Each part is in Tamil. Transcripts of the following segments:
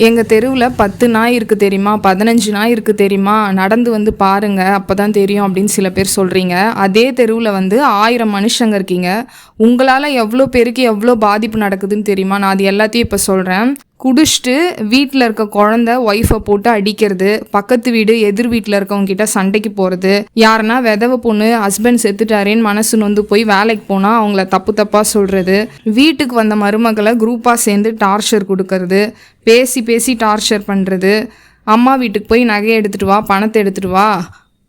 எங்கள் தெருவில் 10 நாய் இருக்குது தெரியுமா, 15 நாய் இருக்குது தெரியுமா, நடந்து வந்து பாருங்க அப்போ தான் தெரியும் அப்படின்னு சில பேர் சொல்கிறீங்க. அதே தெருவில் வந்து 1000 மனுஷங்க இருக்கீங்க. உங்களால் எவ்வளோ பேருக்கு எவ்வளோ பாதிப்பு நடக்குதுன்னு தெரியுமா? நான் அது எல்லாத்தையும் இப்போ சொல்கிறேன். குடிச்சிட்டு வீட்டில் இருக்க குழந்தை ஒய்ஃபை போட்டு அடிக்கிறது, பக்கத்து வீடு எதிர் வீட்டில் இருக்கவங்க கிட்ட சண்டைக்கு போகிறது, யாருன்னா விதவை பொண்ணு ஹஸ்பண்ட் செத்துட்டாரேன்னு மனசு நொந்து போய் வேலைக்கு போனால் அவங்கள தப்பு தப்பாக சொல்கிறது, வீட்டுக்கு வந்த மருமகளை குரூப்பாக சேர்ந்து டார்ச்சர் கொடுக்கறது, பேசி பேசி டார்ச்சர் பண்ணுறது, அம்மா வீட்டுக்கு போய் நகையை எடுத்துகிட்டு வா, பணத்தை எடுத்துகிட்டு வா,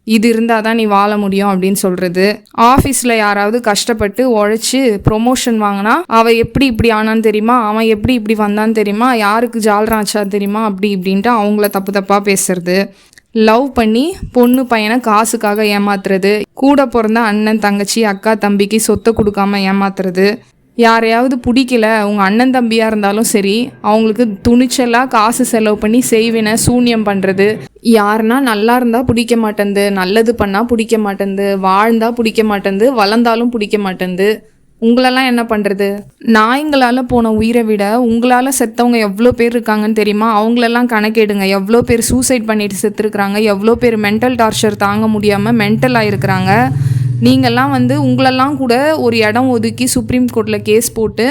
இது இருந்தால் தான் நீ வாழ முடியும் அப்படின்னு சொல்கிறது, ஆஃபீஸில் யாராவது கஷ்டப்பட்டு உழைச்சி ப்ரொமோஷன் வாங்கினா அவள் எப்படி இப்படி ஆனான்னு தெரியுமா, அவன் எப்படி இப்படி வந்தான்னு தெரியுமா, யாருக்கு ஜால்ராச்சா தெரியுமா, அப்படி இப்படின்ட்டு அவங்கள தப்பு தப்பாக பேசுறது, லவ் பண்ணி பொண்ணு பையனை காசுக்காக ஏமாத்துறது, கூட பிறந்த அண்ணன் தங்கச்சி அக்கா தம்பிக்கு சொத்தை கொடுக்காம ஏமாத்துறது, யாரையாவது பிடிக்கல உங்கள் அண்ணன் தம்பியாக இருந்தாலும் சரி அவங்களுக்கு துணிச்சலாக காசு செலவு பண்ணி செய்வினை சூன்யம் பண்ணுறது, யாருன்னா நல்லா இருந்தால் பிடிக்க மாட்டேங்குது, நல்லது பண்ணால் பிடிக்க மாட்டேங்குது, வாழ்ந்தால் பிடிக்க மாட்டேங்குது, வளர்ந்தாலும் பிடிக்க மாட்டேங்குது, உங்களெல்லாம் என்ன பண்ணுறது? நாய்ங்களால் போன உயிரை விட உங்களால் செத்தவங்க எவ்வளோ பேர் இருக்காங்கன்னு தெரியுமா? அவங்களெல்லாம் கணக்கெடுங்க. எவ்வளோ பேர் சூசைட் பண்ணிட்டு செத்துருக்குறாங்க, எவ்வளோ பேர் மென்டல் டார்ச்சர் தாங்க முடியாமல் மென்டல் ஆகிருக்கிறாங்க. நீங்கள்லாம் வந்து உங்களெல்லாம் கூட ஒரு இடம் ஒதுக்கி சுப்ரீம் கோர்ட்டில் கேஸ் போட்டு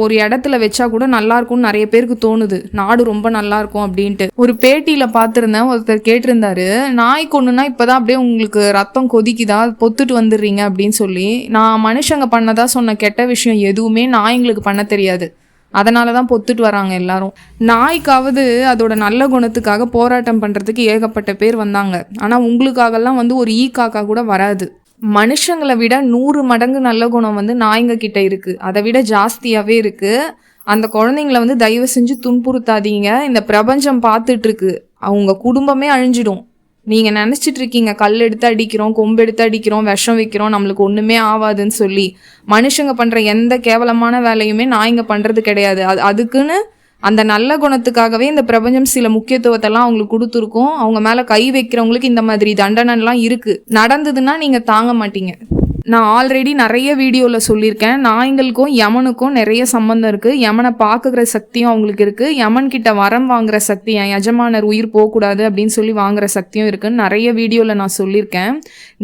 ஒரு இடத்துல வச்சா கூட நல்லாயிருக்கும்னு நிறைய பேருக்கு தோணுது, நாடு ரொம்ப நல்லாயிருக்கும் அப்படின்ட்டு. ஒரு பேட்டியில் பார்த்துருந்தேன், ஒருத்தர் கேட்டிருந்தாரு, நாய் கொண்டுனா இப்போ தான் அப்படியே உங்களுக்கு ரத்தம் கொதிக்குதா, பொத்துட்டு வந்துடுறீங்க அப்படின்னு சொல்லி. நான் மனுஷங்க பண்ணதா சொன்ன கெட்ட விஷயம் எதுவுமே நாய்ங்களுக்கு பண்ண தெரியாது, அதனால தான் பொத்துட்டு வராங்க எல்லாரும். நாய்க்காவது அதோட நல்ல குணத்துக்காக போராட்டம் பண்ணுறதுக்கு ஏகப்பட்ட பேர் வந்தாங்க. ஆனால் உங்களுக்காகலாம் வந்து ஒரு காக்கா கூட வராது. மனுஷங்களை விட 100 மடங்கு நல்ல குணம் வந்து நாய்ங்க கிட்ட இருக்குது, அதை விட ஜாஸ்தியாகவே இருக்குது. அந்த குழந்தைங்கள வந்து தயவு செஞ்சு துன்புறுத்தாதீங்க. இந்த பிரபஞ்சம் பார்த்துட்ருக்கு, அவங்க குடும்பமே அழிஞ்சிடும். நீங்கள் நினச்சிட்டு இருக்கீங்க கல் எடுத்து அடிக்கிறோம், கொம்பு எடுத்து அடிக்கிறோம், விஷம் வைக்கிறோம், நம்மளுக்கு ஒன்றுமே ஆகாதுன்னு சொல்லி. மனுஷங்க பண்ணுற எந்த கேவலமான வேலையுமே நாய்ங்க பண்ணுறது கிடையாது. அதுக்குன்னு அந்த நல்ல குணத்துக்காகவே இந்த பிரபஞ்சம் சில முக்கியத்துவத்தெல்லாம் அவங்களுக்கு கொடுத்துருக்கோம். அவங்க மேலே கை வைக்கிறவங்களுக்கு இந்த மாதிரி தண்டனைலாம் இருக்குது. நடந்ததுன்னா நீங்கள் தாங்க மாட்டீங்க. நான் ஆல்ரெடி நிறைய வீடியோவில் சொல்லியிருக்கேன், நாய்ங்களுக்கும் யமனுக்கும் நிறைய சம்மந்தம் இருக்குது. யமனை பார்க்குற சக்தியும் அவங்களுக்கு இருக்குது, யமன் கிட்ட வரம் வாங்குற சக்தி, என் எஜமானர் உயிர் போகக்கூடாது அப்படின்னு சொல்லி வாங்குற சக்தியும் இருக்குன்னு நிறைய வீடியோவில் நான் சொல்லியிருக்கேன்.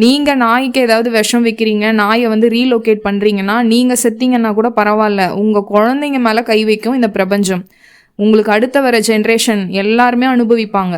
நீங்கள் நாய்க்கு ஏதாவது விஷம் வைக்கிறீங்க, நாயை வந்து ரீலோகேட் பண்ணுறீங்கன்னா, நீங்கள் செத்தீங்கன்னா கூட பரவாயில்ல, உங்கள் குழந்தைங்க மேலே கை வைக்கும் இந்த பிரபஞ்சம். உங்களுக்கு அடுத்த வர ஜென்ரேஷன் எல்லாருமே அனுபவிப்பாங்க.